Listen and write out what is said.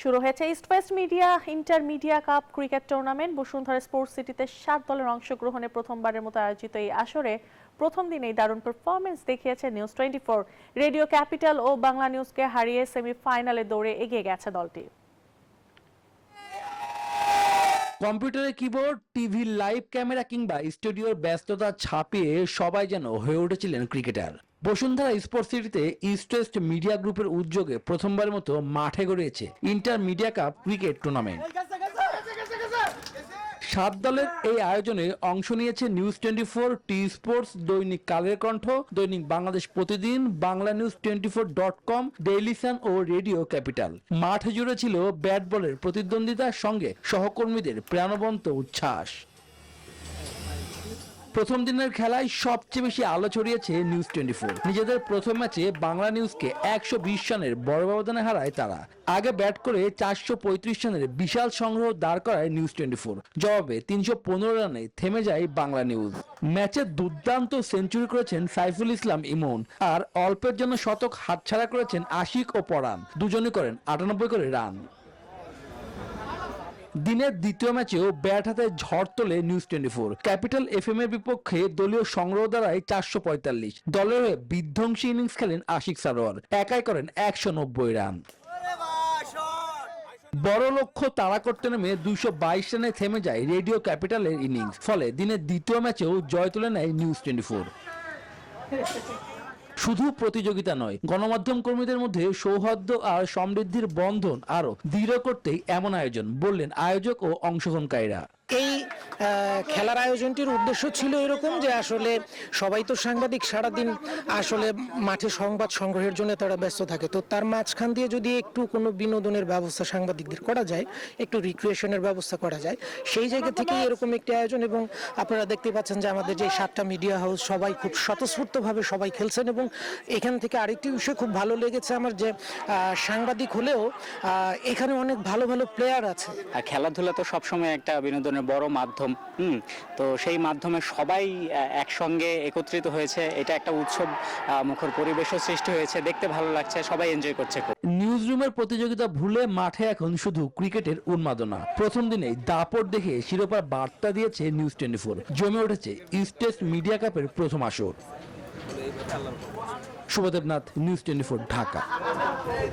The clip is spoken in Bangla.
শুরু হয়েছে east West media intermedia cup cricket tournament. Bashundhara sports সিটিতে 7 দলের অংশগ্রহণে প্রথমবারের মতো আয়োজিত এই আসরে প্রথম দিনেই দারুণ পারফরমেন্স দেখিয়েছে নিউজ 24। রেডিও ক্যাপিটাল ও বাংলা নিউজকে হারিয়ে সেমিফাইনালে দৌড়ে এগিয়ে গেছে দলটি। কম্পিউটারের কিবোর্ড, টিভির লাইভ ক্যামেরা কিংবা স্টুডিওর ব্যস্ততা ছাপিয়ে সবাই যেন হয়ে উঠেছিলেন ক্রিকেটার। বসুন্ধরা স্পোর্টস সিটিতে ইস্ট ওয়েস্ট মিডিয়া গ্রুপের উদ্যোগে প্রথমবারের মতো মাঠে গড়িয়েছে ইন্টারমিডিয়া কাপ ক্রিকেট টুর্নামেন্ট। 7 দলের এই আয়োজনে অংশ নিয়েছে নিউজ 24, টি স্পোর্টস, দৈনিক কালের কণ্ঠ, দৈনিক বাংলাদেশ প্রতিদিন, Bangla news 24.com, Daily Sun ও রেডিও ক্যাপিটাল। মাঠে জুড়ে ছিল ব্যাট বলের প্রতিদ্বন্দ্বিতার সঙ্গে সহকর্মীদের প্রাণবন্ত উচ্ছ্বাস। প্রথম দিনের খেলায় সবচেয়ে বেশি আলো ছড়িয়েছে নিউজ 24। নিজেদের প্রথম ম্যাচে বাংলা নিউজকে 120 রানের বড় ব্যবধানে হারায় তারা। আগে ব্যাট করে 435 রানের বিশাল সংগ্রহ দাঁড় করায় নিউজ 24। জবাবে 315 রানে থেমে যায় বাংলা নিউজ। ম্যাচে দুর্দান্ত সেঞ্চুরি করেছেন সাইফুল ইসলাম ইমন, আর অল্পের জন্য শতক হাতছাড়া করেছেন আশিক ও পরাণ। দুজনে করেন 98 করে রান। দিনের দ্বিতীয় ম্যাচেও ব্যাট হাতে ঝড় তোলে নিউজ 24। ক্যাপিটাল এফএম এর বিপক্ষে দলীয় সংগ্রহ দ্বারায় 445। দলের হয়ে বিধ্বংসী ইনিংস খেলেন আশিক সারোয়ার, একাই করেন 190 রান। বড় লক্ষ্য তাড়া করতে নেমে 222 রানে থেমে যায় রেডিও ক্যাপিটালের ইনিংস। ফলে দিনের দ্বিতীয় ম্যাচেও জয় তুলে নেয় নিউজ 24। শুধু প্রতিযোগিতা নয়, গণমাধ্যম কর্মীদের মধ্যে সৌহার্দ্য আর সমৃদ্ধির বন্ধন আরো দৃঢ় করতেই এমন আয়োজন, বললেন আয়োজক ও অংশগ্রহণকারীরা। এই খেলার আয়োজনটির উদ্দেশ্য ছিল এরকম যে আসলে সবাই তো সাংবাদিক, সারাদিন আসলে মাঠে সংবাদ সংগ্রহের জন্য তারা ব্যস্ত থাকে, তো তার মাঝখান দিয়ে যদি একটু কোনো বিনোদনের ব্যবস্থা সাংবাদিকদের করা যায়, একটু রিক্রিয়েশনের ব্যবস্থা করা যায়, সেই জায়গা থেকে এরকম একটি আয়োজন। এবং আপনারা দেখতে পাচ্ছেন যে আমাদের যে 7টা মিডিয়া হাউস সবাই খুব স্বতঃস্ফূর্তভাবে সবাই খেলছেন। এবং এখান থেকে আরেকটি বিষয় খুব ভালো লেগেছে আমার, যে সাংবাদিক হলেও এখানে অনেক ভালো ভালো প্লেয়ার আছে। খেলাধুলা তো সবসময় একটা বিনোদনের বড় মাধ্যম, তো সেই মাধ্যমে সবাই একসঙ্গে একত্রিত হয়েছে। এটা একটা উৎসব মুখর পরিবেশও সৃষ্টি হয়েছে, দেখতে ভালো লাগছে, সবাই এনজয় করছে। নিউজ রুমের প্রতিযোগিতা ভুলে মাঠে এখন শুধু ক্রিকেটের উন্মাদনা। প্রথম দিনেই দাপট দেখে শিরোপার বার্তা দিয়েছে নিউজ 24। জমে উঠেছে ইস্ট ওয়েস্ট মিডিয়া কাপের প্রথম আসর। শুভদেবনাথ, নিউজ 24, ঢাকা।